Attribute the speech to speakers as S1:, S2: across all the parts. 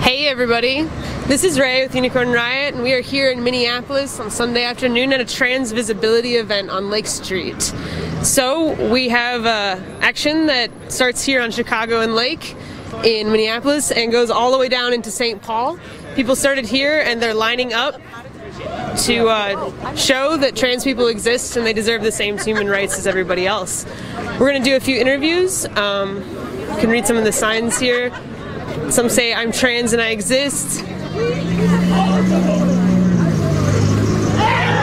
S1: Hey everybody, this is Ray with Unicorn Riot, and we are here in Minneapolis on Sunday afternoon at a trans visibility event on Lake Street. So we have action that starts here on Chicago and Lake in Minneapolis and goes all the way down into St. Paul. People started here and they're lining up to show that trans people exist and they deserve the same human rights as everybody else. We're going to do a few interviews. You can read some of the signs here. Some say, "I'm trans and I exist."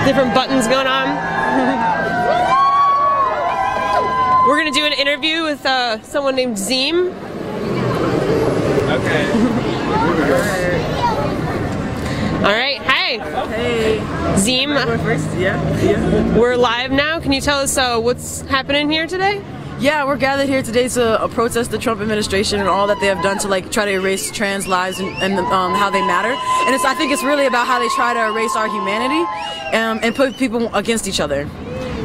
S1: Different buttons going on. We're going to do an interview with someone named Zeem.
S2: Okay.
S1: Alright, hi.
S3: Hey.
S1: Zeem.
S3: Yeah.
S1: We're live now. Can you tell us what's happening here today?
S3: Yeah, we're gathered here today to protest the Trump administration and all that they have done to try to erase trans lives and how they matter. And I think it's really about how they try to erase our humanity and put people against each other.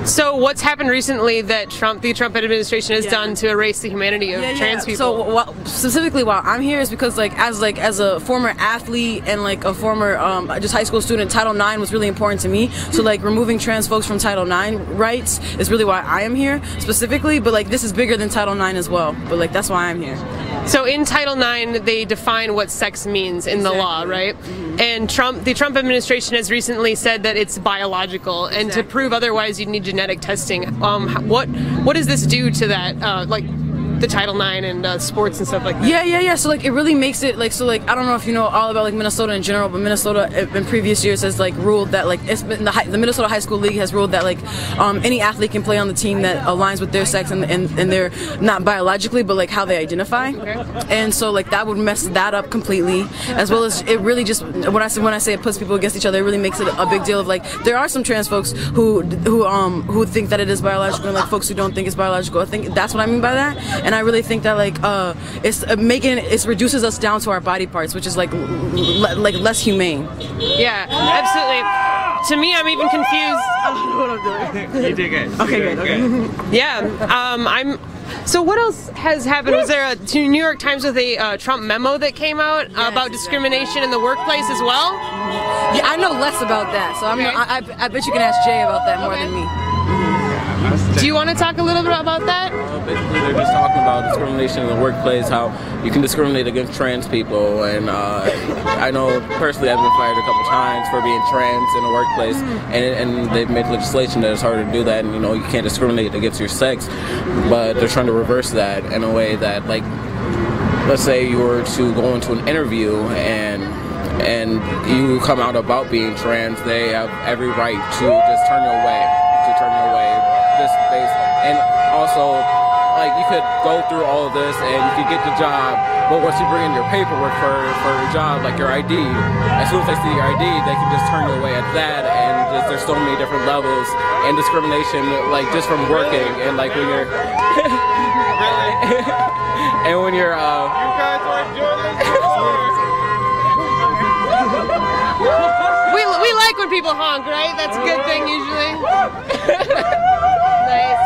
S1: So what's happened recently that the Trump administration has done to erase the humanity of trans people?
S3: So specifically while I'm here is because as a former athlete and a former just high school student, Title IX was really important to me. So removing trans folks from Title IX rights is really why I am here specifically. But this is bigger than Title IX as well. But that's why I'm here.
S1: So in Title IX, they define what sex means in the law, right? Mm-hmm. And the Trump administration has recently said that it's biological, and to prove otherwise, you'd need genetic testing. What does this do to that, the Title IX and sports and stuff like that?
S3: Yeah. So it really makes it I don't know if you know all about Minnesota in general, but Minnesota in previous years has ruled that it's been the Minnesota High School League has ruled that any athlete can play on the team that aligns with their sex and they're not biologically but how they identify. Okay. And so that would mess that up completely, as well as it really just when I say it puts people against each other, it really makes it a big deal of there are some trans folks who think that it is biological and folks who don't think it's biological. I think that's what I mean by that. And I really think that it reduces us down to our body parts, which is less humane.
S1: Yeah, absolutely. To me, I'm even confused.
S3: I don't know what I'm doing.
S2: You did good.
S3: Okay, good. Okay.
S1: Yeah. So what else has happened? Was there a New York Times with a Trump memo that came out about discrimination in the workplace as well?
S3: Yeah, I know less about that. So I bet you can ask Jay about that more than me.
S1: Do you want to talk a little bit about that?
S2: Basically, they're just talking about discrimination in the workplace, how you can discriminate against trans people, and I know personally I've been fired a couple times for being trans in the workplace, and they've made legislation that it's harder to do that, and you can't discriminate against your sex, but they're trying to reverse that in a way that, let's say you were to go into an interview and you come out about being trans, they have every right to just turn you away. And also, you could go through all of this and you could get the job, but once you bring in your paperwork for your job, your ID, as soon as they see your ID, they can just turn you away at that, and there's so many different levels and discrimination, just from working, and when you're and when you're you guys are enjoying this?
S1: We like when people honk, right? That's a good thing usually. Nice.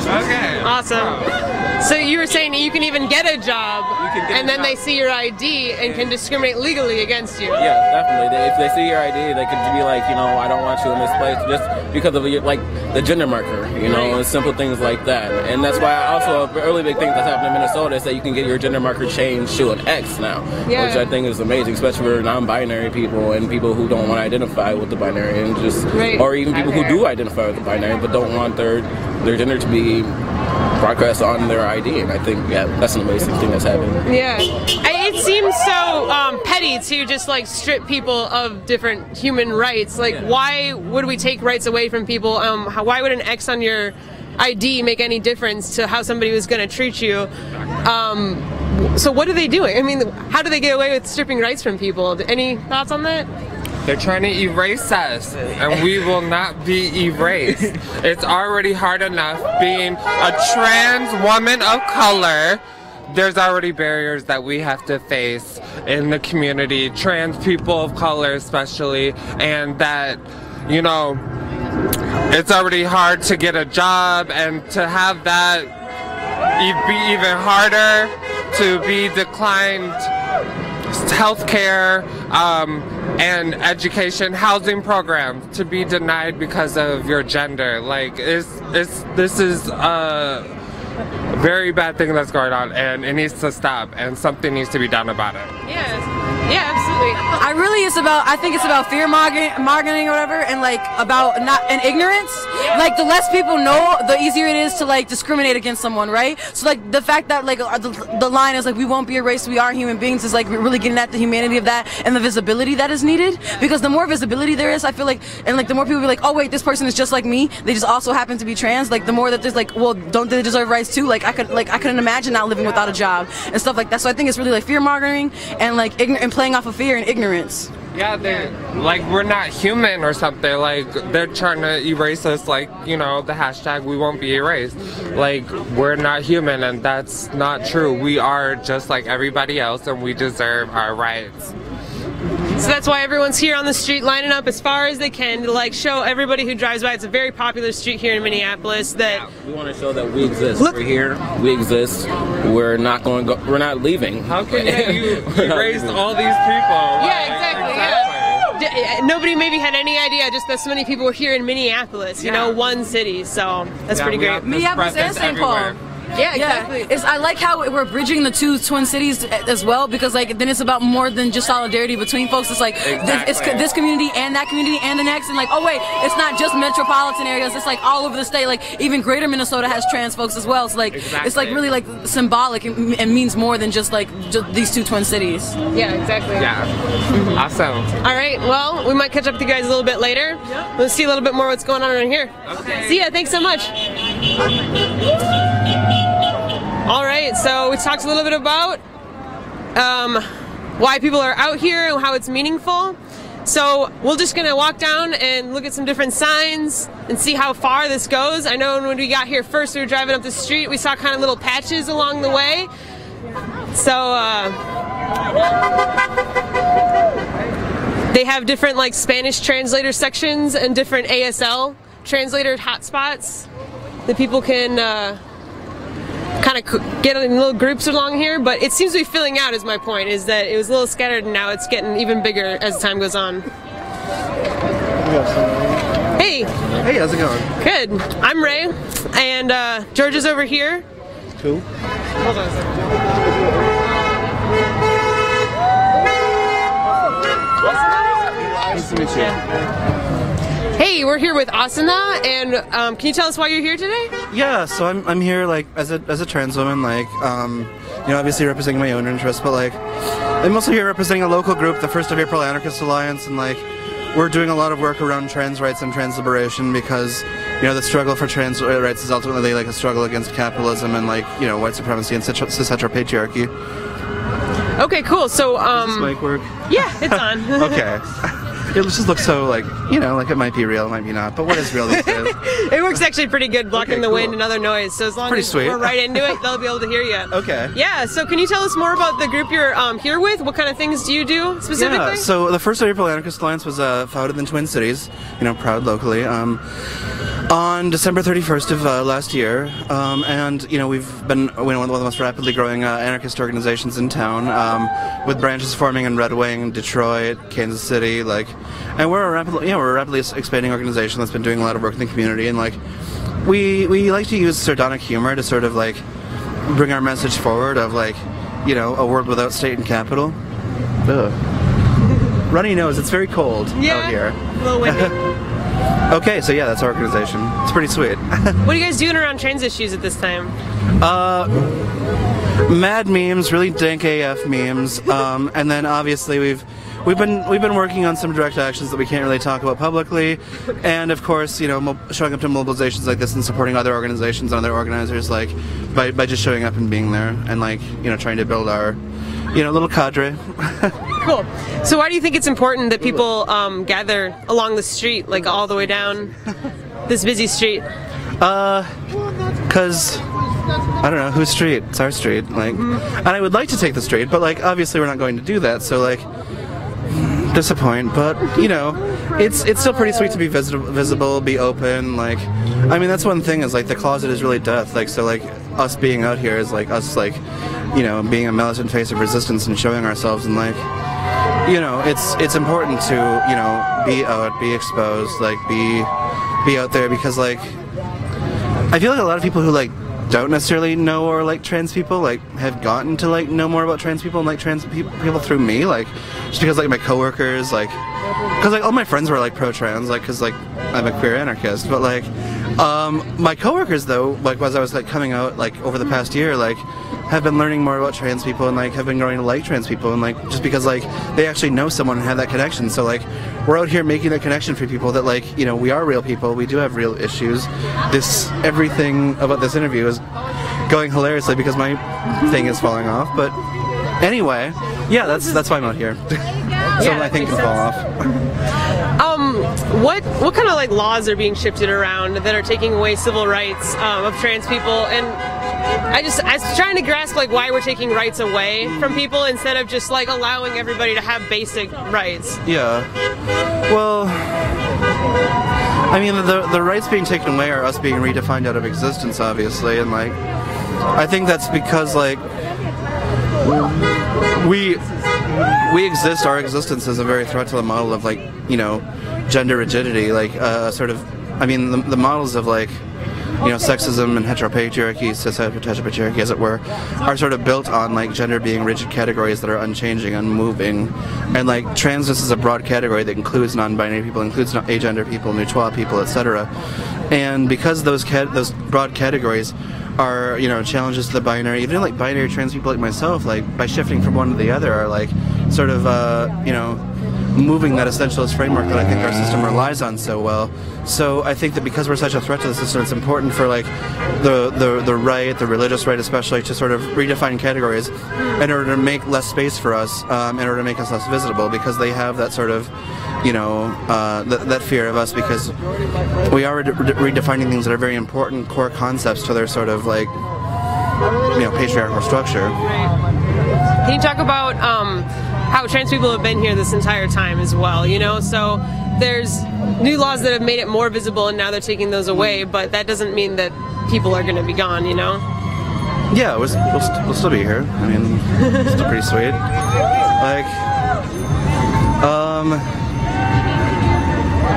S2: Okay.
S1: Awesome. So you were saying that you can even get a job, and then they see your ID and can discriminate legally against you.
S2: Yeah, definitely. If they see your ID, they could be like, you know, I don't want you in this place just because of your, like the gender marker, you know, and simple things like that. And that's why also a really big thing that's happened in Minnesota is that you can get your gender marker changed to an X now, which I think is amazing, especially for non-binary people and people who don't want to identify with the binary, and just or even people who do identify with the binary but don't want their gender to be broadcast on their ID. And I think that's an amazing thing that's happening.
S1: Yeah, it seems so petty to just like strip people of different human rights. Like, why would we take rights away from people? Why would an X on your ID make any difference to how somebody was going to treat you? So what are they doing? I mean, how do they get away with stripping rights from people? Any thoughts on that?
S4: They're trying to erase us, and we will not be erased. It's already hard enough being a trans woman of color. There's already barriers that we have to face in the community, trans people of color especially, and that, you know, it's already hard to get a job, and to have that be even harder, to be declined healthcare and education, housing programs, to be denied because of your gender. Like, this is a very bad thing that's going on, and it needs to stop, and something needs to be done about it.
S1: Yeah, absolutely.
S3: I think it's about fear mongering or whatever, and like about ignorance. Like, the less people know, the easier it is to like discriminate against someone, right? So like the fact that like the line is like, we won't be erased, we are human beings, is like really getting at the humanity of that and the visibility that is needed. Because the more visibility there is, I feel like, and like the more people be like, oh wait, this person is just like me, they just also happen to be trans. Like, the more that there's like, well, don't they deserve rights too? Like, I couldn't imagine not living without a job and stuff like that. So I think it's really like fear mongering and like and playing off of fear and ignorance.
S4: Yeah, they're like, we're not human or something. Like, they're trying to erase us, like, you know, the hashtag we won't be erased. Like, we're not human, and that's not true. We are just like everybody else, and we deserve our rights.
S1: So that's why everyone's here on the street lining up as far as they can to like show everybody who drives by. It's a very popular street here in Minneapolis that
S2: we want to show that we exist. We're here. We exist. We're not going. We're not leaving.
S4: How can you erase all these people?
S1: Yeah, exactly. Yeah. Nobody maybe had any idea just that so many people were here in Minneapolis. You know, one city. So that's pretty great.
S3: Minneapolis and St. Paul. Yeah, exactly. Yeah. I like how we're bridging the two twin cities as well, because like then it's about more than just solidarity between folks. It's like it's this community and that community and the next, and like, oh wait, it's not just metropolitan areas. It's like all over the state. Like even greater Minnesota has trans folks as well. So like it's like really like symbolic and means more than just like these two twin cities.
S1: Yeah, exactly.
S4: Yeah. Awesome.
S1: All right. Well, we might catch up with you guys a little bit later. Yep. We'll see a little bit more what's going on around here.
S4: Okay.
S1: See ya. Thanks so much. All right, so we talked a little bit about why people are out here and how it's meaningful. So we're just gonna walk down and look at some different signs and see how far this goes. I know when we got here first, we were driving up the street, we saw kind of little patches along the way. So they have different like Spanish translator sections and different ASL translator hotspots that people can kind of get in little groups along here, but it seems to be filling out, is my point, is that it was a little scattered and now it's getting even bigger as time goes on. Hey!
S5: Hey, how's it going?
S1: Good. I'm Ray, and George is over here.
S5: Cool.
S1: Hold on a second.
S5: Nice to meet you.
S1: Hey, we're here with Asana, and can you tell us why you're here today?
S5: Yeah, so I'm here like as a trans woman, like you know, obviously representing my own interests, but like I'm also here representing a local group, the 1st of April Anarchist Alliance, and like we're doing a lot of work around trans rights and trans liberation because, you know, the struggle for trans rights is ultimately like a struggle against capitalism and like, you know, white supremacy and cis heteropatriarchy.
S1: Okay, cool. So
S5: does this mic work?
S1: Yeah, it's on.
S5: Okay. It just looks so like, you know, like it might be real, it might be not, but what is real these days?
S1: It works actually pretty good, blocking the wind and other noise, so as long as we're right into it, they'll be able to hear you.
S5: Okay.
S1: Yeah, so can you tell us more about the group you're here with? What kind of things do you do specifically?
S5: Yeah, so the 1st of April Anarchist Alliance was founded in Twin Cities, you know, proud locally. On December 31st of last year, and we've been one of the most rapidly growing anarchist organizations in town, with branches forming in Red Wing, Detroit, Kansas City, and we're a rapidly expanding organization that's been doing a lot of work in the community, and we like to use sardonic humor to sort of bring our message forward of a world without state and capital. Ugh. Runny nose, it's very cold out here.
S1: A little windy.
S5: Okay, so yeah, that's our organization. It's pretty sweet.
S1: What are you guys doing around trans issues at this time?
S5: Mad memes, really dank AF memes, and then obviously we've been working on some direct actions that we can't really talk about publicly, and of course, showing up to mobilizations like this and supporting other organizations and other organizers, by just showing up and being there, and trying to build our little cadre.
S1: Cool. So why do you think it's important that people gather along the street, all the way down this busy street?
S5: Because I don't know, whose street? It's our street. And I would like to take the street, but obviously we're not going to do that. So disappoint. But it's still pretty sweet to be visible, be open. I mean, that's one thing is the closet is really death. So us being out here is us being a militant face of resistance and showing ourselves, and it's important to be out, be exposed, be out there, because I feel a lot of people who don't necessarily know or trans people have gotten to know more about trans people and trans people through me, just because my coworkers because all my friends were pro-trans because I'm a queer anarchist, but my coworkers though as I was coming out over the past year have been learning more about trans people and have been growing to like trans people, and just because they actually know someone and have that connection. So we're out here making that connection for people that we are real people, we do have real issues. Everything about this interview is going hilariously because my thing is falling off, but anyway, yeah, that's why I'm out here. So my thing can fall off.
S1: What kind of laws are being shifted around that are taking away civil rights of trans people? And I was trying to grasp why we're taking rights away from people instead of just allowing everybody to have basic rights.
S5: Yeah. Well, I mean, the rights being taken away are us being redefined out of existence, obviously, and I think that's because we exist. Our existence is a very threat to the model of gender rigidity, I mean, the models of sexism and heteropatriarchy, cis-heteropatriarchy as it were, are sort of built on gender being rigid categories that are unchanging, unmoving, and transness is a broad category that includes non-binary people, includes agender people, neutrois people, etc. And because those broad categories are challenges to the binary, even binary trans people like myself, by shifting from one to the other, are sort of moving that essentialist framework that I think our system relies on so well. So I think that because we're such a threat to the system, it's important for the right, the religious right especially, to sort of redefine categories in order to make less space for us, in order to make us less visible, because they have that sort of that fear of us, because we are redefining things that are very important core concepts to their sort of patriarchal structure.
S1: Can you talk about how trans people have been here this entire time as well? So there's new laws that have made it more visible, and now they're taking those away, but that doesn't mean that people are going to be gone,
S5: Yeah, we'll still be here. I mean, it's still pretty sweet.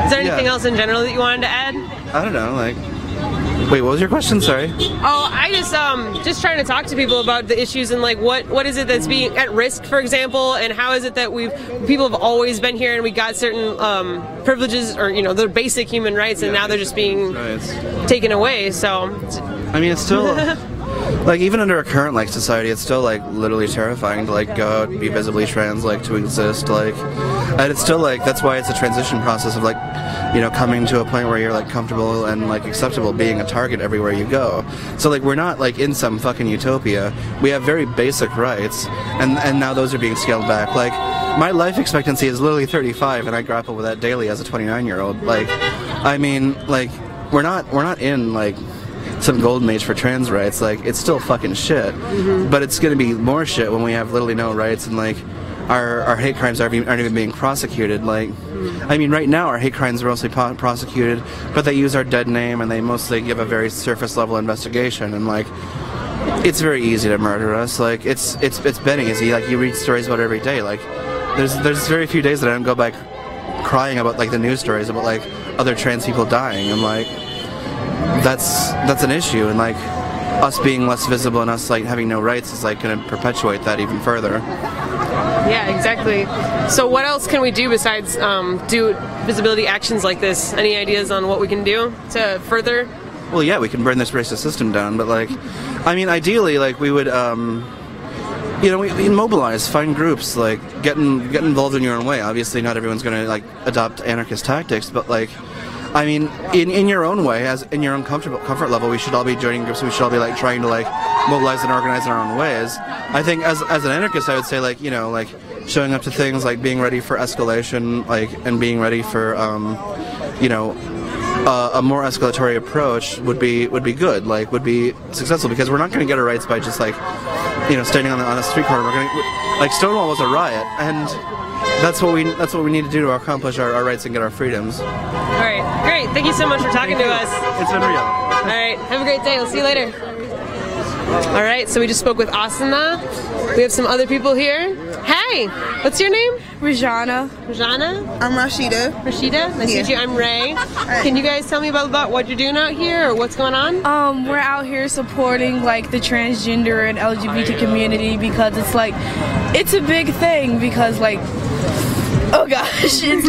S1: Is there anything else in general that you wanted to add?
S5: I don't know, wait, what was your question? Sorry.
S1: Oh, I just trying to talk to people about the issues and what is it that's being at risk, for example, and how is it that people have always been here and we got certain privileges or their basic human rights, and now they're just being taken away. So
S5: I mean, it's still even under our current society, it's still literally terrifying to go out, be visibly trans, to exist, and it's still that's why it's a transition process of coming to a point where you're comfortable and acceptable being a target everywhere you go. So we're not in some fucking utopia. We have very basic rights, and now those are being scaled back. My life expectancy is literally 35, and I grapple with that daily as a 29-year-old. I mean, we're not in some golden age for trans rights. It's still fucking shit, but it's gonna be more shit when we have literally no rights, and our hate crimes aren't even being prosecuted. Like, I mean, right now our hate crimes are mostly prosecuted, but they use our dead name and they mostly give a very surface level investigation. And like, it's very easy to murder us. Like, it's been easy. Like, you read stories about it every day. Like, there's very few days that I don't go back crying about like the news stories about like other trans people dying, and like that's an issue. And like, us being less visible and us like having no rights is like going to perpetuate that even further.
S1: Yeah, exactly. So what else can we do besides do visibility actions like this? Any ideas on what we can do to further?
S5: Well, yeah, we can burn this racist system down, but like, I mean, ideally, like, we would, you know, we mobilize, find groups, like, get involved in your own way. Obviously, not everyone's going to like adopt anarchist tactics, but like, I mean, in your own way, as in your own comfort level, we should all be joining groups. We should all be like trying to like mobilize and organize in our own ways. I think as an anarchist, I would say like, you know, like showing up to things, like being ready for escalation, like, and being ready for you know, a more escalatory approach would be good, like would be successful, because we're not going to get our rights by just like, you know, standing on a street corner. We're going to, like, Stonewall was a riot, and that's what we need to do to accomplish our rights and get our freedoms.
S1: All right, great. Thank you so much for talking to us.
S5: It's been real.
S1: All right, have a great day. We'll see you later. All right, so we just spoke with Asana. We have some other people here. Hey, what's your name?
S6: Rajana.
S1: Rajana?
S6: I'm Rashida.
S1: Rashida? Nice to meet you. I'm Ray. Can you guys tell me about what you're doing out here, or what's going on?
S6: We're out here supporting like the transgender and LGBT community, because it's like, it's a big thing, because like, oh gosh, it's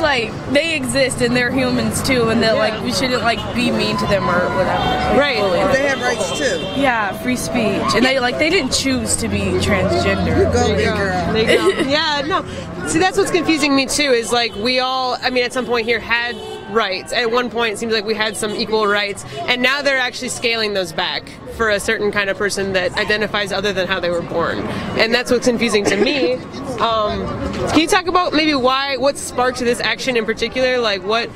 S6: like they exist and they're humans too, and they're like, we shouldn't like be mean to them or whatever.
S1: Right.
S6: They have rights too. Yeah, free speech, and they didn't choose to be transgender.
S1: There you go. Yeah, no. See, that's what's confusing me too, is like we all, I mean, at some point here had rights. At one point it seems like we had some equal rights, and now they're actually scaling those back for a certain kind of person that identifies other than how they were born. And that's what's confusing to me. Can you talk about maybe what sparked this action in particular? Like, what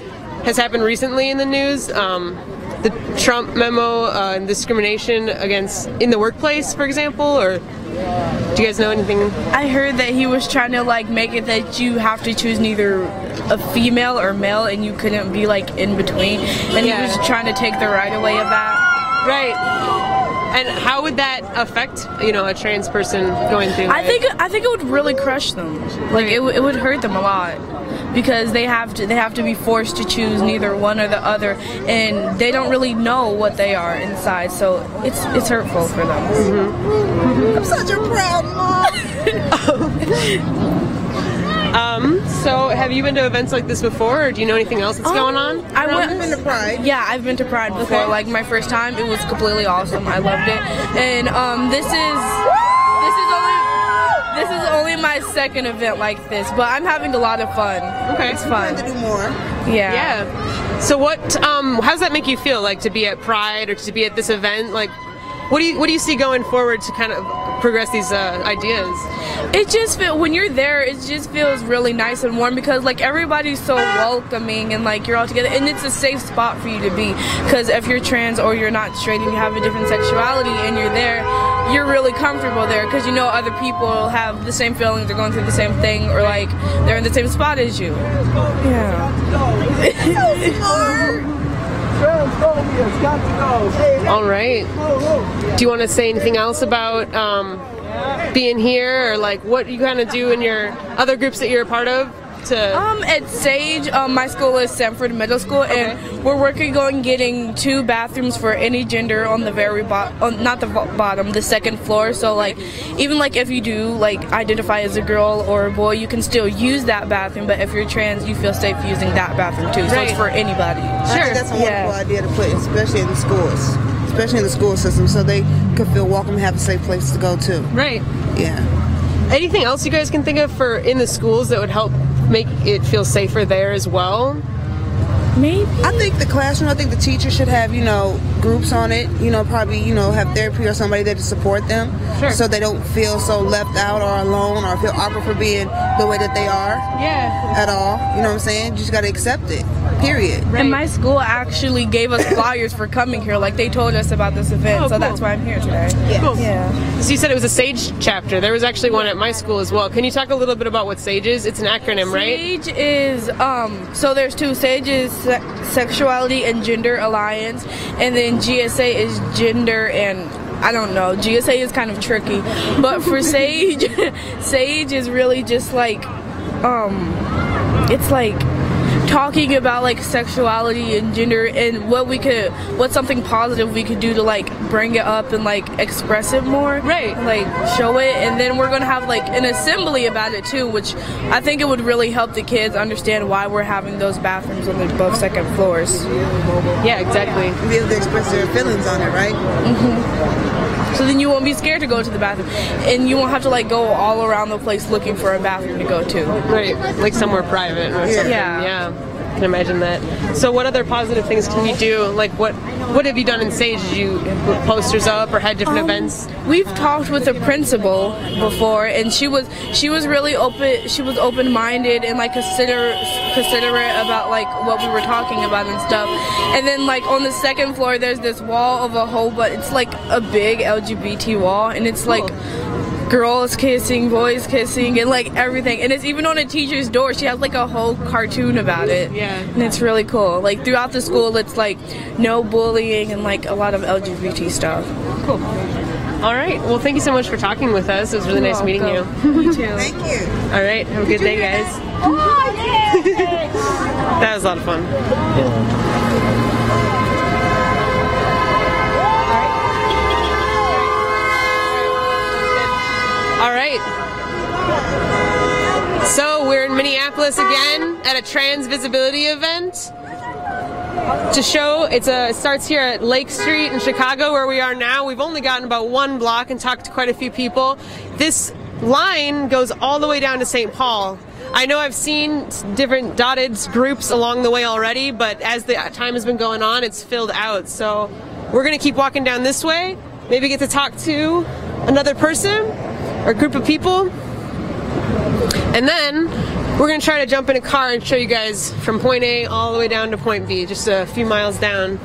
S1: has happened recently in the news? The Trump memo and discrimination against in the workplace, for example, or do you guys know anything?
S6: I heard that he was trying to like make it that you have to choose neither a female or male, and you couldn't be like in between, and he was trying to take the right away of that.
S1: Right. And how would that affect, you know, a trans person going through that?
S6: I think it would really crush them. Like it would hurt them a lot, because they have to be forced to choose neither one or the other, and they don't really know what they are inside. So it's hurtful for them. Mm-hmm. I'm such a proud mom.
S1: So have you been to events like this before, or do you know anything else that's going on?
S6: I've been to Pride. Yeah, I've been to Pride before. Okay. Like my first time, it was completely awesome. I loved it. And this is only my second event like this, but I'm having a lot of fun. Okay, it's fun. To do more. Yeah.
S1: Yeah. So what? How does that make you feel? Like to be at Pride or to be at this event? Like, what do you see going forward to kind of progress these ideas?
S6: It just when you're there, it just feels really nice and warm, because like everybody's so welcoming, and like you're all together, and it's a safe spot for you to be, because if you're trans or you're not straight and you have a different sexuality and you're there, you're really comfortable there, because you know other people have the same feelings, they're going through the same thing, or like they're in the same spot as you. Yeah.
S1: All right. Do you want to say anything else about being here, or like what you kind of do in your other groups that you're a part of?
S6: At Sage, my school is Sanford Middle School, and we're working on getting 2 bathrooms for any gender on the very bottom, not the bottom, the second floor. So like, even like if you do like identify as a girl or a boy, you can still use that bathroom. But if you're trans, you feel safe using that bathroom too. So it's for anybody.
S7: Sure, I think that's a wonderful idea to put, especially in the schools, especially in the school system, so they could feel welcome and have a safe place to go to.
S1: Right.
S7: Yeah.
S1: Anything else you guys can think of for in the schools that would help make it feel safer there as well?
S7: Maybe. I think the classroom, I think the teacher should have, you know, groups on it, you know, probably, you know, have therapy or somebody there to support them. Sure. So they don't feel so left out or alone or feel awkward for being the way that they are.
S1: Yeah.
S7: At all. You know what I'm saying? You just gotta accept it. Period.
S1: Right.
S6: And my school actually gave us flyers for coming here. Like they told us about this event, so
S1: cool.
S6: that's why I'm here today.
S7: Yes.
S1: Cool.
S6: Yeah.
S1: So you said it was a SAGE chapter. There was actually one at my school as well. Can you talk a little bit about what SAGE is? It's an acronym, right?
S6: SAGE is so there's two. SAGE is Sexuality and Gender Alliance, and then GSA is Gender and I don't know. GSA is kind of tricky, but for SAGE, SAGE is really just like it's like talking about like sexuality and gender and what's something positive we could do to like bring it up and like express it more,
S1: Right.
S6: like show it. And then we're gonna have like an assembly about it too, which I think it would really help the kids understand why we're having those bathrooms on the above second floors.
S1: Yeah, exactly.
S7: Be able to express their feelings on it, right?
S6: So then you won't be scared to go to the bathroom, and you won't have to like go all around the place looking for a bathroom to go to.
S1: Right, like somewhere private or something.
S6: Yeah.
S1: I can imagine that. So what other positive things can you do? Like what have you done in SAGE? Did you put posters up or had different events?
S6: We've talked with the principal before, and she was really open. She was open-minded and like considerate about like what we were talking about and stuff. And then like on the second floor, there's this wall of a whole, but it's like a big LGBT wall, and it's like girls kissing, boys kissing, and like everything. And it's even on a teacher's door. She has like a whole cartoon about it.
S1: Yeah.
S6: And it's really cool. Like throughout the school, it's like no bullying and like a lot of LGBT stuff.
S1: Cool. All right. Well, thank you so much for talking with us. It was really nice meeting you.
S6: You too.
S7: Thank you.
S1: All right. Have a good day, guys. That was a lot of fun. All right. So we're in Minneapolis again at a trans visibility event to show. It starts here at Lake Street in Chicago, where we are now. We've only gotten about one block and talked to quite a few people. This line goes all the way down to St. Paul. I know I've seen different dotted groups along the way already, but as the time has been going on, it's filled out. So we're going to keep walking down this way, maybe get to talk to another person or group of people, and then we're going to try to jump in a car and show you guys from point A all the way down to point B, just a few miles down.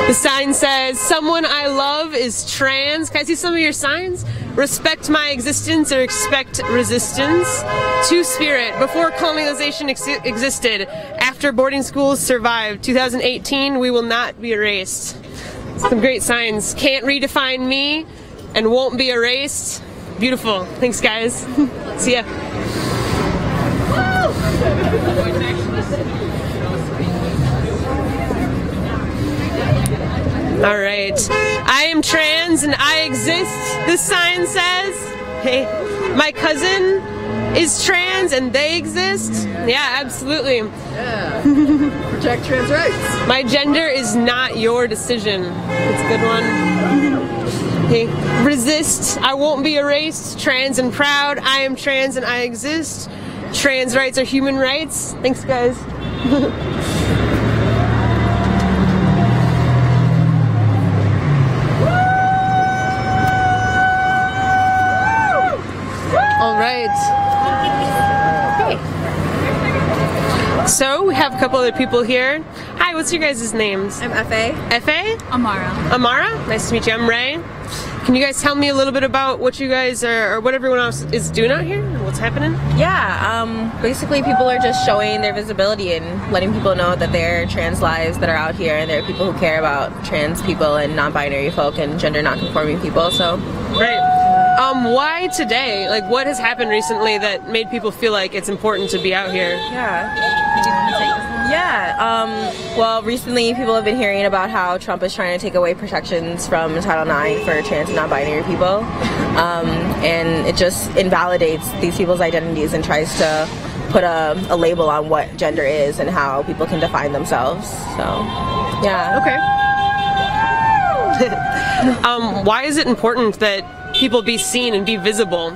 S1: The sign says, "Someone I love is trans." Can I see some of your signs? "Respect my existence or expect resistance." Two-spirit. Before colonization existed. After boarding schools survived. 2018, we will not be erased. Some great signs. "Can't redefine me and won't be erased." Beautiful. Thanks, guys. See ya. All right. "I am trans and I exist," this sign says. Hey, "My cousin is trans and they exist." Yeah, absolutely.
S3: Yeah. Protect trans rights.
S1: "My gender is not your decision." That's a good one. Okay. "Resist, I won't be erased. Trans and proud, I am trans and I exist. Trans rights are human rights." Thanks, guys. All right. Okay. So we have a couple other people here. Hi, what's your guys' names?
S8: I'm F.A.
S1: F.A.?
S8: Amara.
S1: Amara? Nice to meet you. I'm Ray. Can you guys tell me a little bit about what you guys are, or what everyone else is doing out here? What's happening?
S8: Yeah, basically people are just showing their visibility and letting people know that there are trans lives that are out here, and there are people who care about trans people and non-binary folk and gender non-conforming people, so.
S1: Great. Why today? Like, what has happened recently that made people feel like it's important to be out here?
S8: Well, recently people have been hearing about how Trump is trying to take away protections from Title IX for trans and non-binary people, and it just invalidates these people's identities and tries to put a label on what gender is and how people can define themselves. So, yeah.
S1: Okay. Why is it important that people be seen and be visible?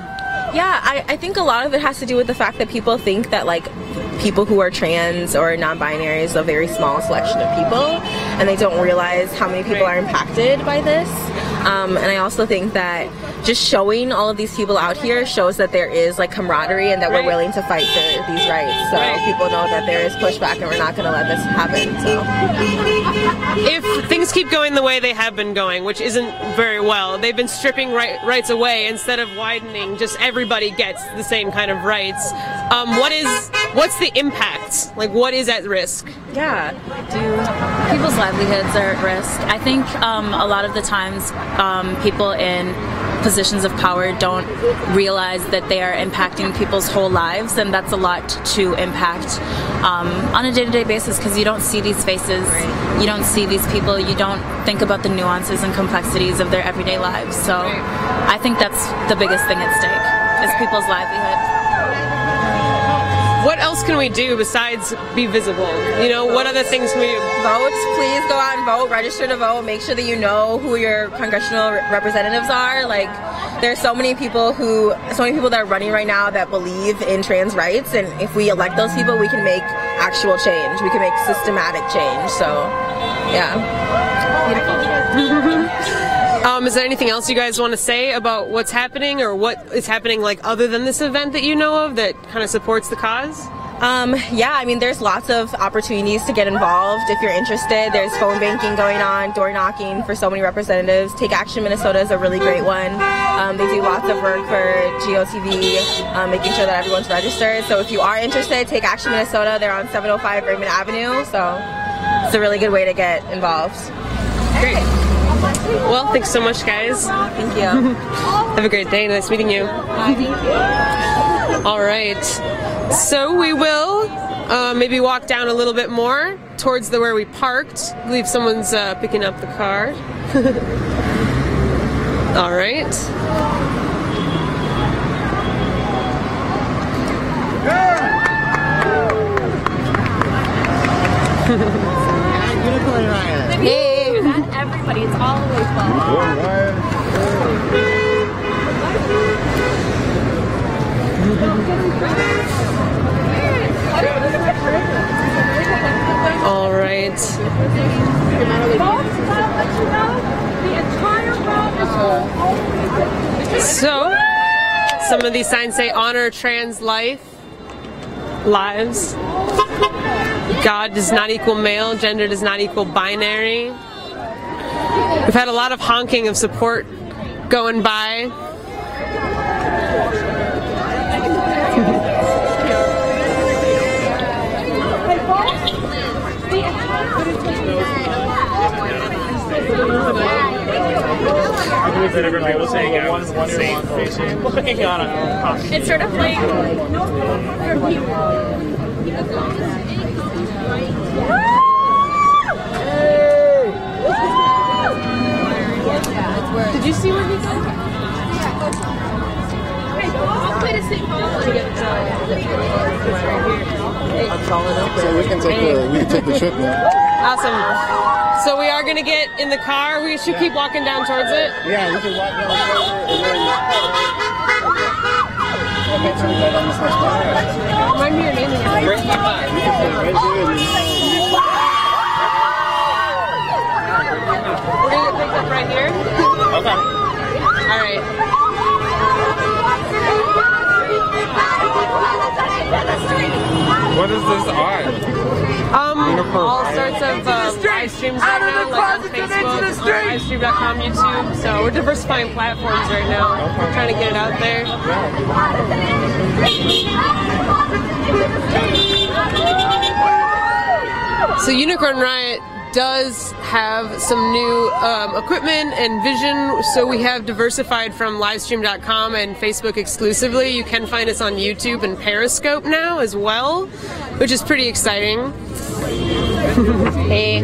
S8: Yeah, I think a lot of it has to do with the fact that people think that like people who are trans or non-binary is a very small selection of people, and they don't realize how many people are impacted by this. And I also think that just showing all of these people out here shows that there is like camaraderie and that we're willing to fight for these rights. So people know that there is pushback and we're not going to let this happen. So
S1: if things keep going the way they have been going, which isn't very well, they've been stripping rights away instead of widening, just everybody gets the same kind of rights. What's the impact? Like, what is at risk?
S8: yeah.
S9: People's livelihoods are at risk. I think a lot of the times people in positions of power don't realize that they are impacting people's whole lives, and that's a lot to impact on a day-to-day basis because you don't see these faces, you don't see these people, you don't think about the nuances and complexities of their everyday lives. So I think that's the biggest thing at stake, is people's livelihood.
S1: What else can we do besides be visible? You know, what other things can we do?
S8: Vote. Please go out and vote. Register to vote. Make sure that you know who your congressional representatives are. Like, there's so many people that are running right now that believe in trans rights, and if we elect those people, we can make actual change. We can make systematic change. So, yeah.
S1: Is there anything else you guys want to say about what's happening, or what is happening like other than this event that you know of that kind of supports the cause?
S8: Yeah, I mean, there's lots of opportunities to get involved if you're interested. There's phone banking going on, door knocking for so many representatives. Take Action Minnesota is a really great one. They do lots of work for GOTV, making sure that everyone's registered. So if you are interested, Take Action Minnesota. They're on 705 Raymond Avenue. So it's a really good way to get involved.
S1: Great. Well, thanks so much, guys.
S8: Thank you.
S1: Have a great day. Nice meeting you.
S8: Thank you.
S1: All right. So we will maybe walk down a little bit more towards where we parked. I believe someone's picking up the car. All right.
S8: Hey.
S9: Not everybody, it's all the way full.
S1: All right. So, some of these signs say honor trans lives. God does not equal male, gender does not equal binary. We've had a lot of honking of support going by.
S9: It's sort of like
S1: Did you see what he did?
S10: So we can take the trip now.
S1: Awesome. So we are going to get in the car. We should keep walking down towards it.
S10: Yeah, we can walk down and
S1: Remind me your name again. We're going to get picked up right here?
S2: Okay.
S1: All right.
S4: What is this on?
S1: All sorts of live streams right now, like on Facebook, on livestream.com, YouTube. So we're diversifying platforms right now. We're trying to get it out there. So Unicorn Riot does have some new equipment and vision, so we have diversified from livestream.com and Facebook exclusively. You can find us on YouTube and Periscope now as well, which is pretty exciting. Hey.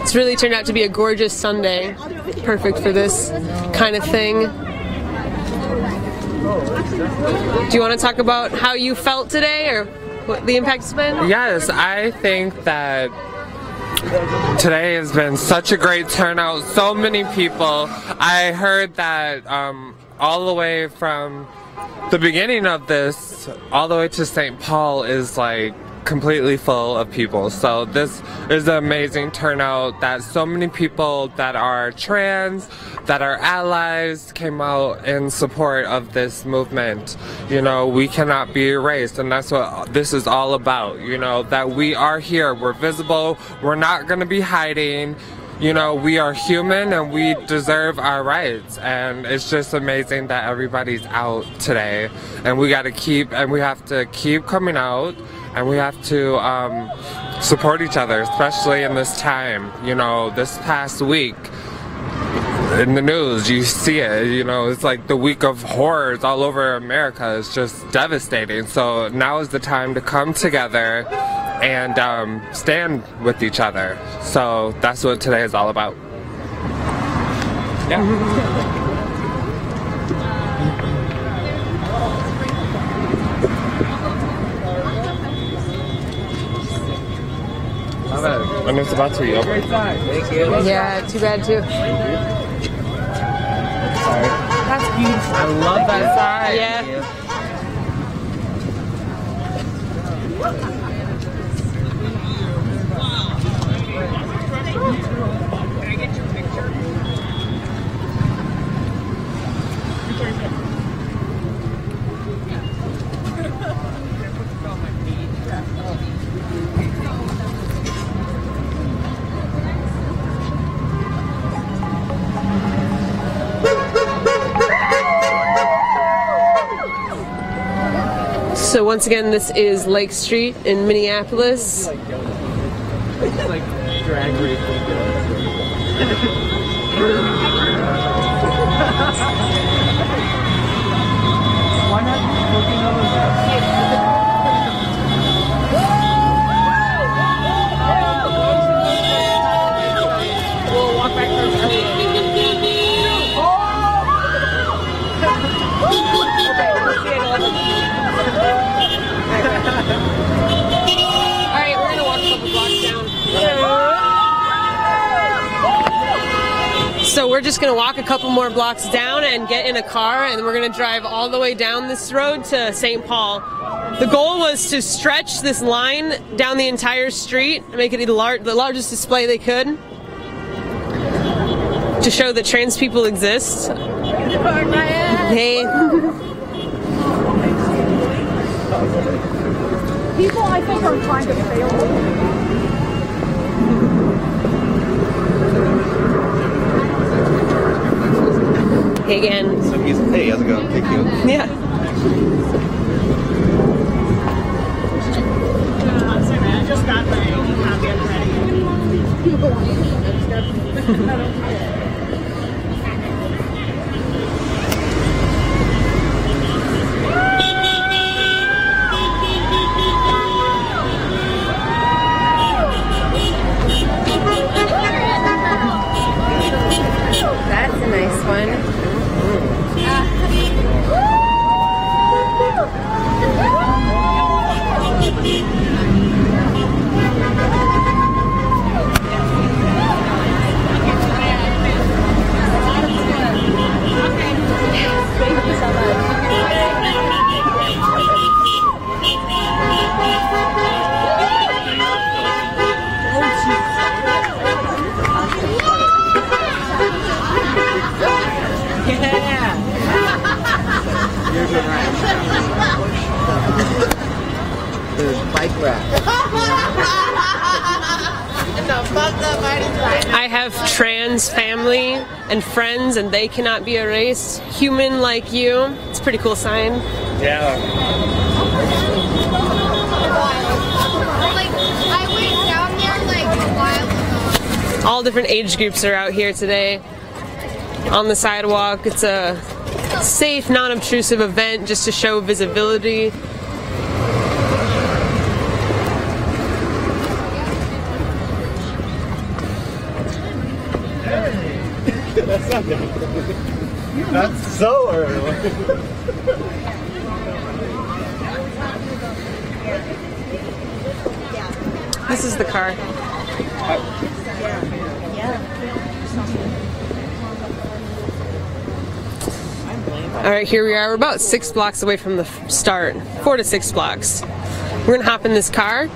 S1: It's really turned out to be a gorgeous Sunday. Perfect for this kind of thing. Do you want to talk about how you felt today, or what the impact has been?
S4: Yes, I think that today has been such a great turnout. So many people. I heard that all the way from the beginning of this, all the way to St. Paul is like completely full of people. So this is an amazing turnout that so many people that are trans, that are allies, came out in support of this movement. You know, we cannot be erased, and that's what this is all about. You know, that we are here, we're visible, we're not going to be hiding. You know, we are human and we deserve our rights, and it's just amazing that everybody's out today, and we have to keep coming out, and we have to support each other, especially in this time. You know, this past week in the news, you see it, you know, it's like the week of horrors all over America. It's just devastating. So now is the time to come together and stand with each other. So that's what today is all about. Yeah. And it's about to be over.
S2: Thank you.
S1: Yeah, too bad too.
S2: That's beautiful. I love that side.
S1: Yeah. So once again, this is Lake Street in Minneapolis.
S2: It's like drag racing. Why not looking over We'll walk back from
S1: Alright, we're gonna walk a couple blocks down. So we're just gonna walk a couple more blocks down and get in a car, and we're gonna drive all the way down this road to St. Paul. The goal was to stretch this line down the entire street and make it the largest display they could to show that trans people exist. Hey.
S11: People, I think, are trying to fail.
S1: Hey again.
S5: So hey, how's it going? Thank you.
S1: Yeah.
S11: Sorry, man, I just got my copy of
S1: That's a nice one.
S2: Bike rack.
S1: I have trans family and friends, and they cannot be erased. Human like you. It's a pretty cool sign.
S4: Yeah.
S11: I went down there like a while ago.
S1: All different age groups are out here today on the sidewalk. It's a safe, non-obtrusive event just to show visibility.
S10: That's not good. That's so early.
S1: This is the car. All right, here we are. We're about 6 blocks away from the start. 4 to 6 blocks. We're gonna hop in this car.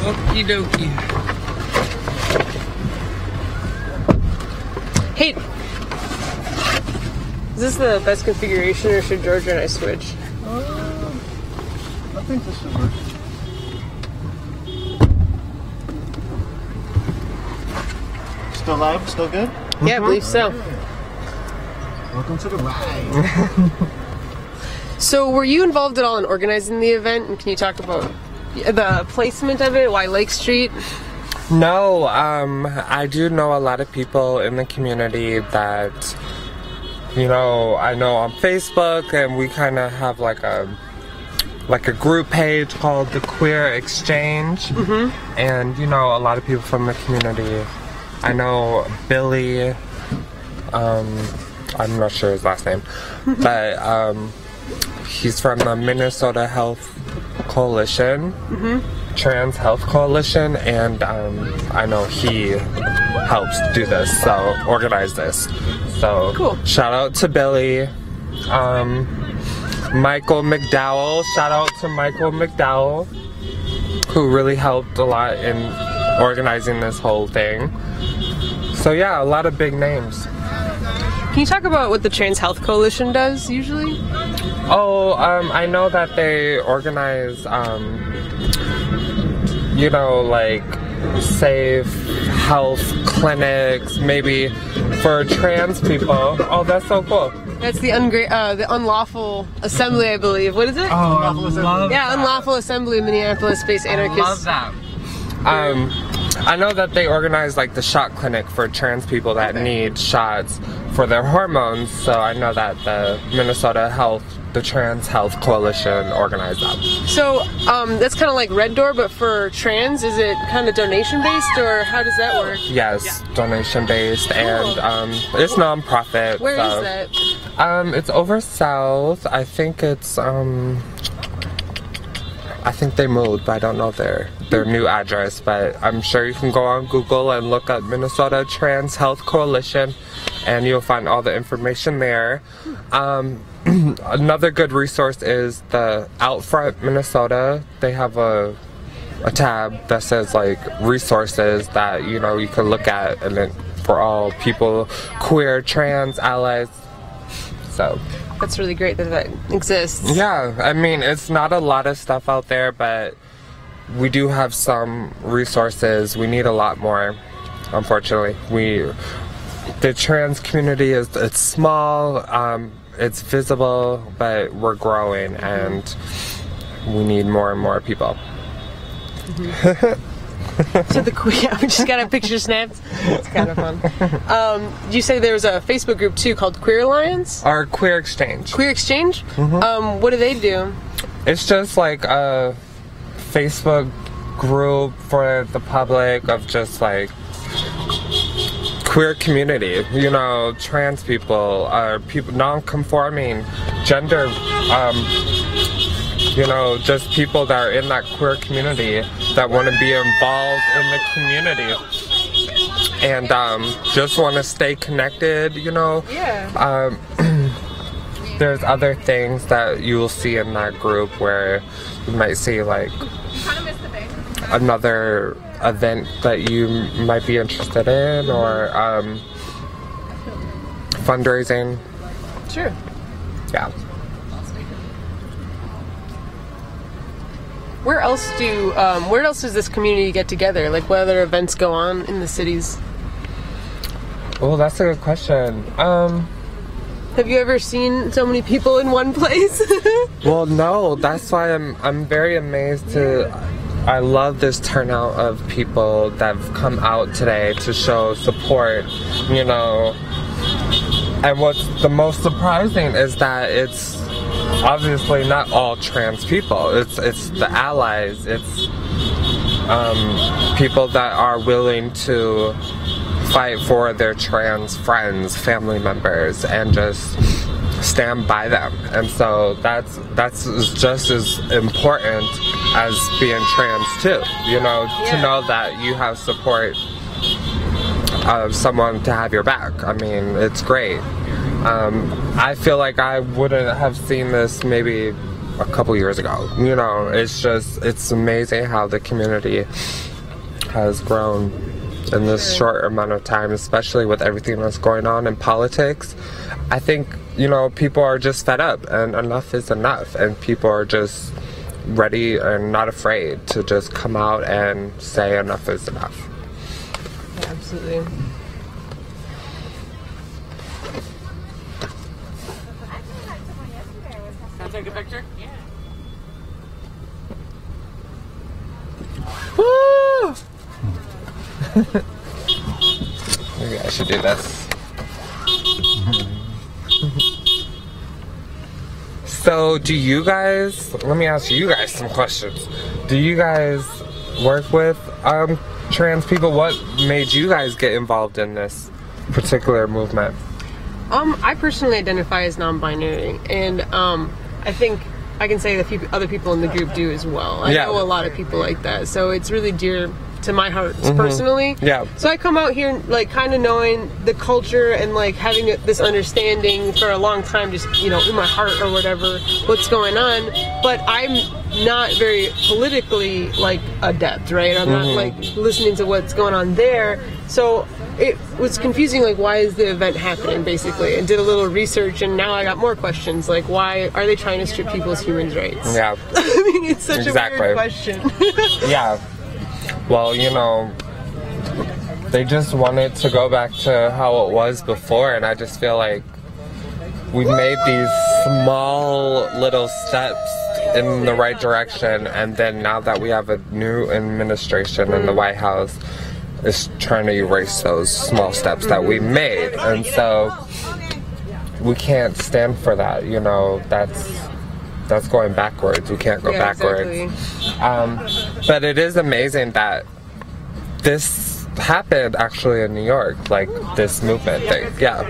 S4: Okie dokie.
S1: Hey, is this the best configuration, or should Georgia and I switch?
S10: I think this should work. Still live? Still good?
S1: Yeah, I believe so.
S10: Welcome to the ride.
S1: So, were you involved at all in organizing the event? And can you talk about the placement of it? Why Lake Street?
S4: No, I do know a lot of people in the community that, you know, I know on Facebook, and we kind of have like a group page called the Queer Exchange, and you know, a lot of people from the community. I know Billy, I'm not sure his last name, but he's from the Minnesota Health Coalition, Trans Health Coalition, and I know he helps do this, so organize this. So
S1: cool.
S4: Shout out to Billy. Michael McDowell, shout out to Michael McDowell, who really helped a lot in organizing this whole thing. So yeah, a lot of big names.
S1: Can you talk about what the Trans Health Coalition does usually?
S4: Oh, I know that they organize, you know, like safe health clinics, maybe for trans people. Oh, that's so cool.
S1: That's the unlawful assembly, I believe. What is it?
S4: Oh, I love
S1: yeah,
S4: that.
S1: Unlawful Assembly of Minneapolis-based anarchists.
S4: I love that. I know that they organize like the shot clinic for trans people that need shots for their hormones. So I know that the Minnesota Health, the Trans Health Coalition organized that.
S1: So that's kind of like Red Door, but for trans. Is it kind of donation-based, or how does that work?
S4: Yes, donation-based, and it's non-profit.
S1: Where
S4: so.
S1: is that?
S4: It's over south. I think it's I think they moved, but I don't know their new address. But I'm sure you can go on Google and look up Minnesota Trans Health Coalition, and you'll find all the information there. Another good resource is the Outfront Minnesota. They have a tab that says like resources that, you know, you can look at, and then for all people, queer, trans, allies. So
S1: that's really great that that exists.
S4: Yeah, I mean, it's not a lot of stuff out there, but we do have some resources. We need a lot more, unfortunately. The trans community it's small, it's visible, but we're growing, and we need more and more people.
S1: So the queer, we just got a picture snapped. It's kind of fun. You say there was a Facebook group too called Queer Alliance?
S4: Or Queer Exchange.
S1: Queer Exchange? What do they do?
S4: It's just like a Facebook group for the public of just like queer community, you know, trans people, people non-conforming, gender, you know, just people that are in that queer community that want to be involved in the community and just want to stay connected, you know.
S1: Yeah.
S4: There's other things that you will see in that group where you might see like another event that you might be interested in, or fundraising.
S1: Sure.
S4: Yeah.
S1: Where else does this community get together? Like, what other events go on in the cities?
S4: Oh, that's a good question.
S1: Have you ever seen so many people in one place?
S4: Well, no. That's why I'm very amazed I love this turnout of people that have come out today to show support, you know. And what's the most surprising is that it's obviously not all trans people. It's the allies. It's people that are willing to fight for their trans friends, family members, and just stand by them. And so that's just as important as being trans too. You know, to know that you have support of someone to have your back. I mean, it's great. I feel like I wouldn't have seen this maybe a couple years ago. You know, it's amazing how the community has grown in this short amount of time, especially with everything that's going on in politics. I think, you know, people are just fed up and enough is enough, and people are just ready and not afraid to just come out and say enough is enough.
S1: Yeah, absolutely. Can I take a picture? Yeah.
S4: Woo! Maybe I should do this. So, do you guys, let me ask you guys some questions. Do you guys work with trans people? What made you guys get involved in this particular movement?
S1: I personally identify as non-binary, and I think I can say that other people in the group do as well. I know a lot of people like that, so it's really dear to my heart personally. Yeah. So I come out here like kind of knowing the culture and like having this understanding for a long time, just, you know, in my heart or whatever, what's going on. But I'm not very politically like adept, right? I'm not like listening to what's going on there. So it was confusing, like, why is the event happening, basically, and did a little research, and now I got more questions, like, why are they trying to strip people's human rights? Yeah. I mean, it's such a weird question.
S4: Yeah. Well, you know, they just wanted to go back to how it was before, and I just feel like we've made these small little steps in the right direction, and then now that we have a new administration in the White House, is trying to erase those small steps that we made, and so we can't stand for that. You know, that's going backwards. We can't go backwards. Exactly. But it is amazing that this happened actually in New York, like this movement thing. Yeah,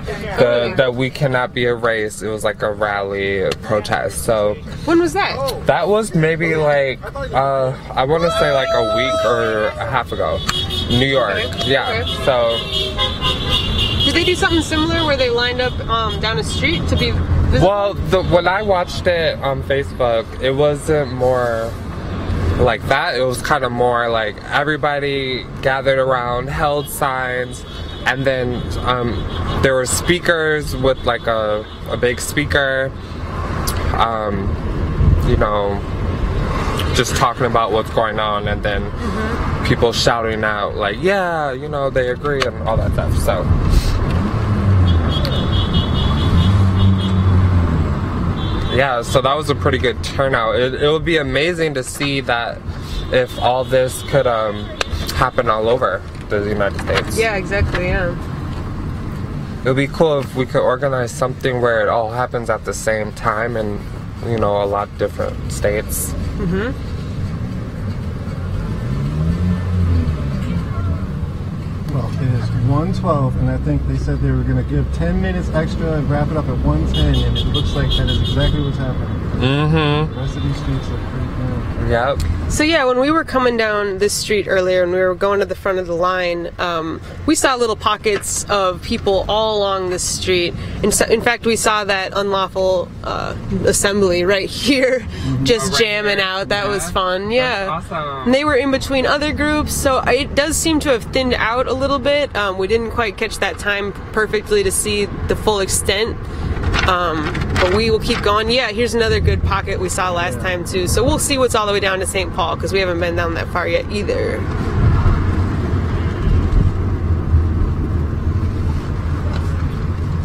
S4: that we cannot be erased. It was like a rally, a protest. So
S1: when was that?
S4: That was maybe like I want to say like a week or a half ago. New York. Okay. Yeah. Okay. So
S1: did they do something similar where they lined up down a street to be visible?
S4: Well, when I watched it on Facebook, it wasn't more like that. It was kind of more like everybody gathered around, held signs, and then there were speakers with like a big speaker, you know, just talking about what's going on, and then people shouting out like, yeah, you know, they agree and all that stuff. So yeah, so that was a pretty good turnout. It would be amazing to see that if all this could happen all over the United States.
S1: Yeah, exactly, yeah.
S4: It would be cool if we could organize something where it all happens at the same time in, you know, a lot of different states.
S10: Well, it is 1:12, and I think they said they were going to give 10 minutes extra and wrap it up at 1:10, and it looks like that is exactly what's happening. The rest of these streets are pretty good.
S4: Yep.
S1: So yeah, when we were coming down this street earlier and we were going to the front of the line, we saw little pockets of people all along this street. In fact, we saw that unlawful assembly right here, just jamming out. That was fun. Yeah. That's awesome. And they were in between other groups, so it does seem to have thinned out a little bit. We didn't quite catch that time perfectly to see the full extent. But we will keep going. Yeah, here's another good pocket we saw last time too. So we'll see what's all the way down to St. Paul, because we haven't been down that far yet either.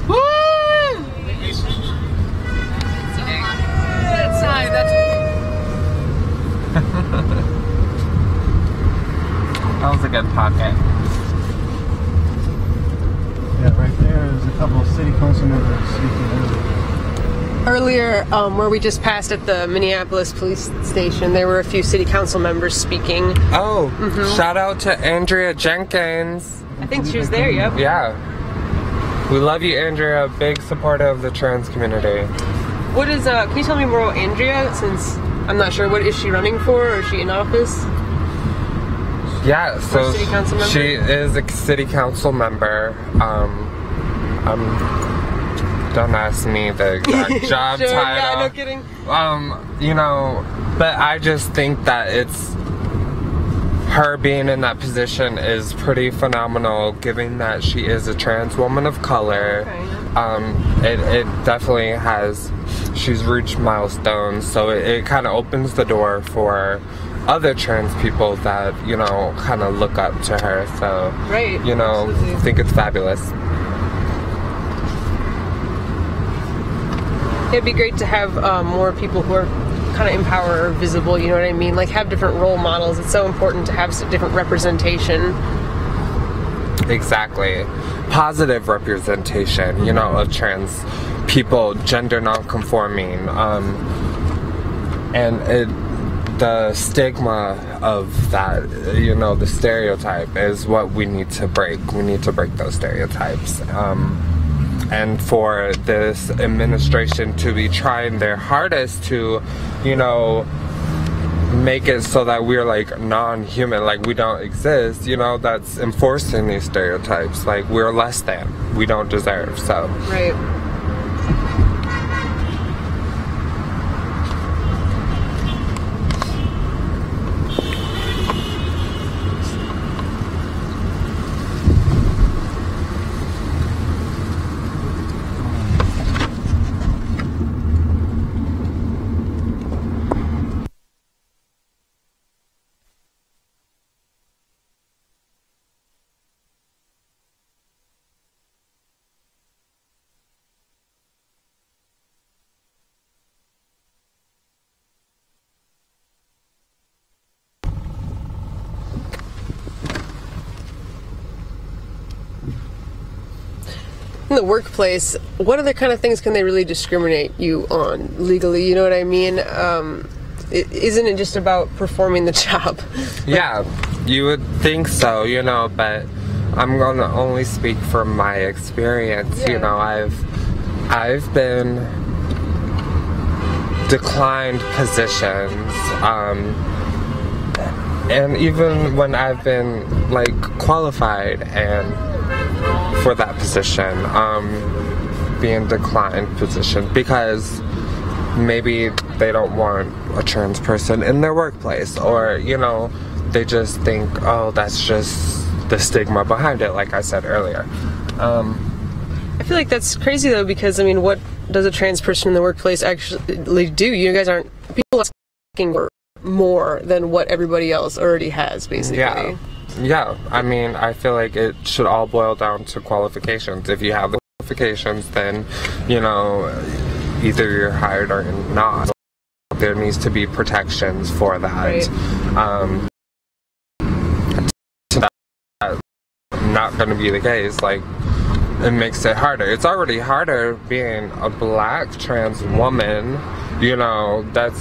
S1: Woo! That side,
S4: that was a good pocket.
S10: Yeah, right there is a couple of city council members speaking
S1: earlier, where we just passed at the Minneapolis police station, there were a few city council members speaking.
S4: Oh, shout out to Andrea Jenkins.
S1: I think she was there, yep.
S4: Yeah. We love you, Andrea. Big supporter of the trans community.
S1: What is, can you tell me more about Andrea, since I'm not sure, what is she running for, or is she in office?
S4: Yeah, so
S1: city council member?
S4: she is a city council member. Don't ask me the exact job
S1: Sure,
S4: title.
S1: yeah, no kidding.
S4: You know, but I just think that it's her being in that position is pretty phenomenal, given that she is a trans woman of color.
S1: Okay.
S4: It definitely has. She's reached milestones, so it kind of opens the door for other trans people that, you know, kind of look up to her. So,
S1: right.
S4: you know,
S1: Absolutely.
S4: I think it's fabulous.
S1: It'd be great to have more people who are kind of empowered or visible, you know what I mean? Like, have different role models. It's so important to have some different representation.
S4: Exactly. Positive representation, you know, of trans people, gender non-conforming, and the stigma of that, you know, the stereotype is what we need to break. We need to break those stereotypes. And for this administration to be trying their hardest to, you know, make it so that we're like non-human, like we don't exist, you know, that's enforcing these stereotypes, like we're less than, we don't deserve, so.
S1: Right. In the workplace, what other kind of things can they really discriminate you on legally? You know what I mean? Isn't it just about performing the job?
S4: Yeah, you would think so, you know, but I'm gonna only speak from my experience.
S1: Yeah.
S4: You know, I've been declined positions, and even when I've been like qualified and for that position, being declined position because maybe they don't want a trans person in their workplace, or, you know, they just think, oh, that's just the stigma behind it, like I said earlier.
S1: I feel like that's crazy though, because I mean, what does a trans person in the workplace actually do? You guys aren't people asking for more than what everybody else already has, basically.
S4: Yeah, I mean, I feel like it should all boil down to qualifications. If you have the qualifications, then, you know, either you're hired or not. There needs to be protections for that.
S1: Right.
S4: That's not going to be the case. Like, it makes it harder. It's already harder being a black trans woman. You know, that's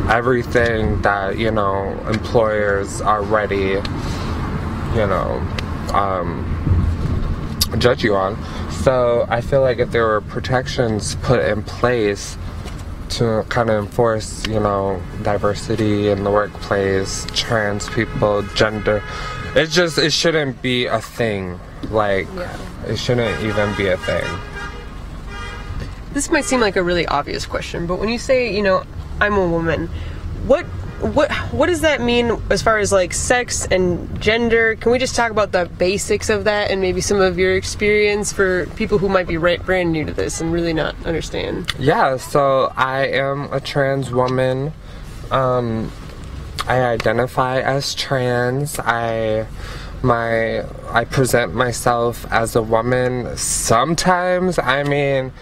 S4: everything that, you know, employers already, you know, judge you on. So I feel like if there were protections put in place to kind of enforce, you know, diversity in the workplace, trans people, gender, it shouldn't be a thing. Like, it shouldn't even be a thing.
S1: This might seem like a really obvious question, but when you say, you know, I'm a woman, what does that mean as far as like sex and gender? Can we just talk about the basics of that and maybe some of your experience for people who might be brand new to this and really not understand?
S4: Yeah, so I am a trans woman. I identify as trans. I present myself as a woman sometimes. I mean,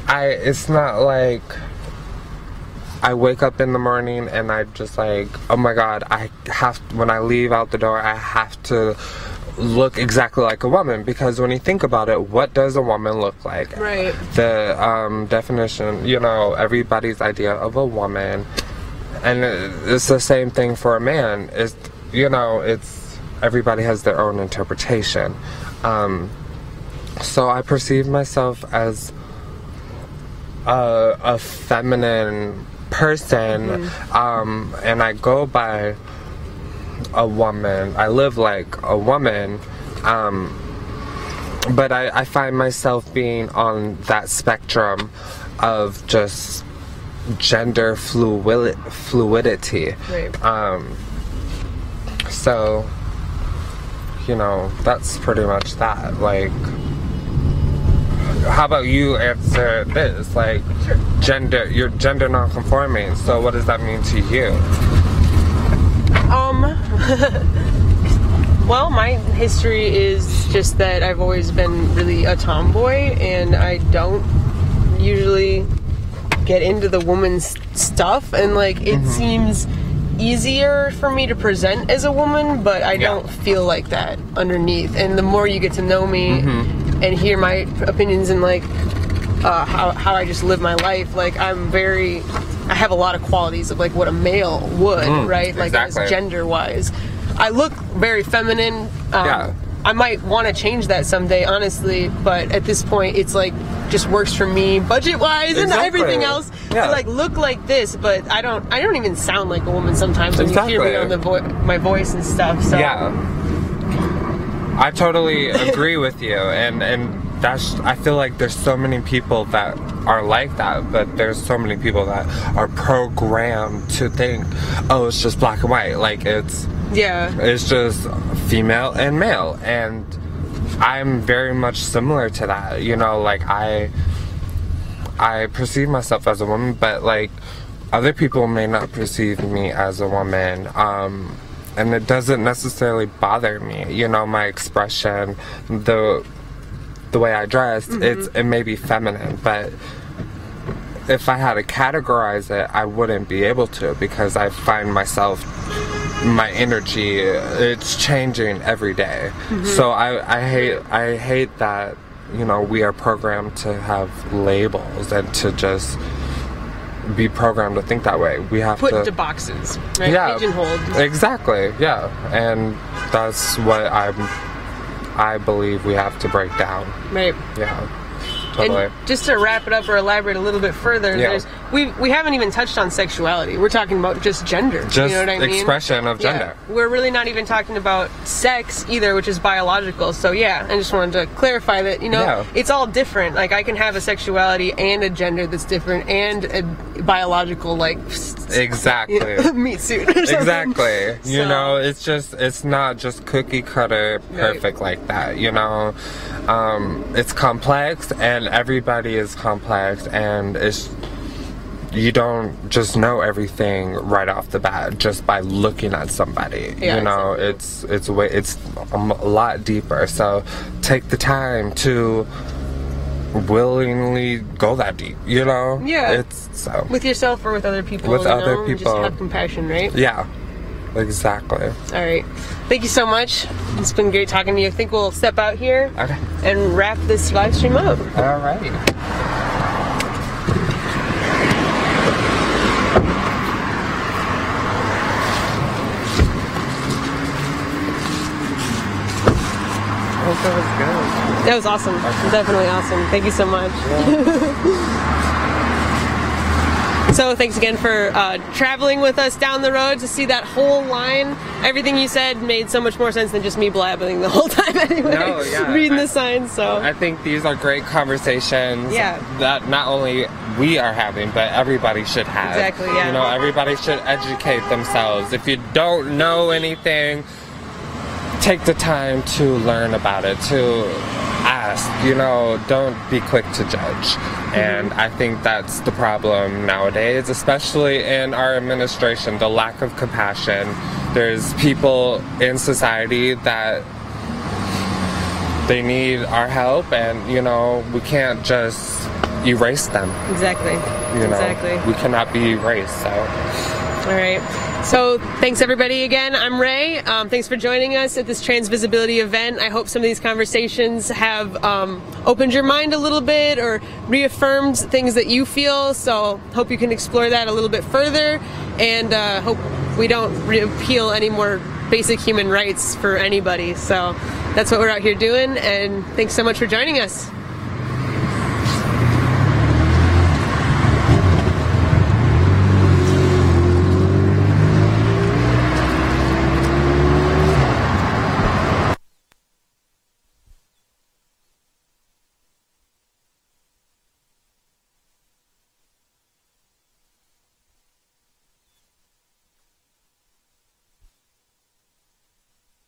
S4: it's not like I wake up in the morning and I just like, oh my god, when I leave out the door, I have to look exactly like a woman, because when you think about it, what does a woman look like?
S1: Right.
S4: The definition, you know, everybody's idea of a woman, and it's the same thing for a man. Is, you know, everybody has their own interpretation. So I perceive myself as a feminine person, and I go by a woman. I live like a woman, but I find myself being on that spectrum of just gender fluidity.
S1: Right.
S4: So, you know, that's pretty much that. Like, how about you answer this? Like, sure. You're gender non-conforming, so what does that mean to you?
S1: Well, my history is just that I've always been really a tomboy, and I don't usually get into the woman's stuff, and like it seems easier for me to present as a woman, but I don't feel like that underneath. And the more you get to know me and hear my opinions and like how I just live my life, like I have a lot of qualities of like what a male would, right? Like as gender wise. I look very feminine. I might want to change that someday, honestly, but at this point it's like just works for me budget wise and everything else to like look like this, but I don't even sound like a woman sometimes when you hear me on my voice and stuff. So
S4: I totally agree with you, and I feel like there's so many people that are like that, but there's so many people that are programmed to think, oh, it's just black and white, like it's just female and male, and I'm very much similar to that, you know, like I perceive myself as a woman, but like other people may not perceive me as a woman, and it doesn't necessarily bother me, you know, my expression, the way I dress, it may be feminine, but if I had to categorize it, I wouldn't be able to, because I find myself, my energy, it's changing every day. So I hate that, you know, we are programmed to have labels and to just be programmed to think that way. We have
S1: put
S4: to
S1: into boxes, right? Pigeonholed.
S4: Exactly, and that's what I believe we have to break down.
S1: Right.
S4: Yeah. Totally.
S1: And just to wrap it up or elaborate a little bit further, we haven't even touched on sexuality. We're talking about just gender.
S4: Just
S1: you know what I mean?
S4: Expression of gender.
S1: We're really not even talking about sex either, which is biological. So I just wanted to clarify that, you know, it's all different. Like I can have a sexuality and a gender that's different and a biological like meat suit or something.
S4: Exactly. You know, it's not just cookie cutter perfect like that, you know. It's complex, and everybody is complex, and you don't just know everything right off the bat just by looking at somebody. You know, it's a lot deeper. So take the time to willingly go that deep. You know, with
S1: yourself or with other people.
S4: With other people,
S1: just have compassion, right?
S4: Yeah. Exactly.
S1: All right. Thank you so much. It's been great talking to you. I think we'll step out here and wrap this live stream up.
S4: All right. That was good.
S1: That was awesome. Definitely awesome. Thank you so much. So thanks again for traveling with us down the road to see that whole line. Everything you said made so much more sense than just me blabbing the whole time anyway. Reading the signs. So
S4: I think these are great conversations that not only we are having, but everybody should have.
S1: Exactly,
S4: You know, everybody should educate themselves. If you don't know anything, take the time to learn about it, to ask, you know, don't be quick to judge. And I think that's the problem nowadays, especially in our administration, the lack of compassion. There's people in society that they need our help, and, you know, we can't just erase them.
S1: Exactly.
S4: You know, we cannot be erased, so.
S1: All right. So thanks everybody again. I'm Ray. Thanks for joining us at this trans visibility event. I hope some of these conversations have opened your mind a little bit or reaffirmed things that you feel. So hope you can explore that a little bit further, and hope we don't repeal any more basic human rights for anybody. So that's what we're out here doing, and thanks so much for joining us.